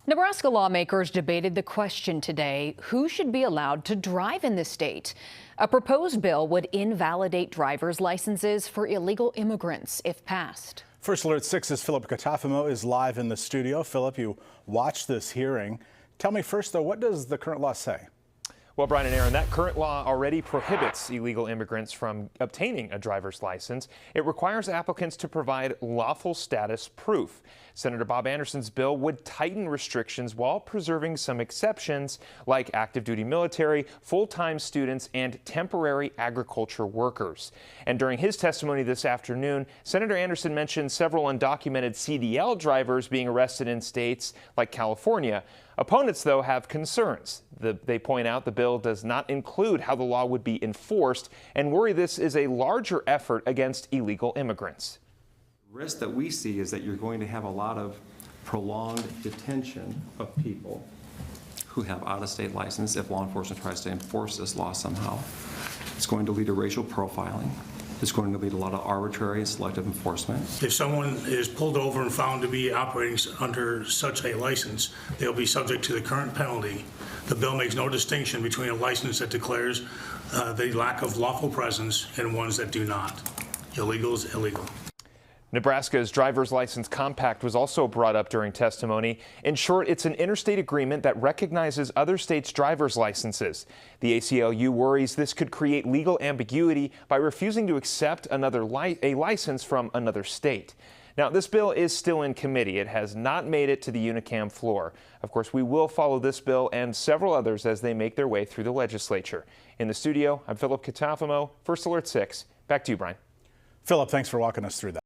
Nebraska lawmakers debated the question today, who should be allowed to drive in the state? A proposed bill would invalidate driver's licenses for illegal immigrants if passed. First Alert 6's Philip Katafimo is live in the studio. Philip, you watched this hearing. Tell me first, though, what does the current law say? Well, Brian and Aaron, that current law already prohibits illegal immigrants from obtaining a driver's license. It requires applicants to provide lawful status proof. Senator Bob Anderson's bill would tighten restrictions while preserving some exceptions like active duty military, full-time students, and temporary agriculture workers. And during his testimony this afternoon, Senator Anderson mentioned several undocumented CDL drivers being arrested in states like California. Opponents, though, have concerns. They point out the bill does not include how the law would be enforced and worry this is a larger effort against illegal immigrants. The risk that we see is that you're going to have a lot of prolonged detention of people who have out-of-state license if law enforcement tries to enforce this law somehow. It's going to lead to racial profiling. It's going to lead to a lot of arbitrary and selective enforcement. If someone is pulled over and found to be operating under such a license, they'll be subject to the current penalty. The bill makes no distinction between a license that declares the lack of lawful presence and ones that do not. Illegal is illegal. Nebraska's driver's license compact was also brought up during testimony. In short, it's an interstate agreement that recognizes other states' driver's licenses. The ACLU worries this could create legal ambiguity by refusing to accept a license from another state. Now, this bill is still in committee. It has not made it to the unicam floor. Of course, we will follow this bill and several others as they make their way through the legislature. In the studio, I'm Philip Katafimo, First Alert 6. Back to you, Brian. Philip, thanks for walking us through that.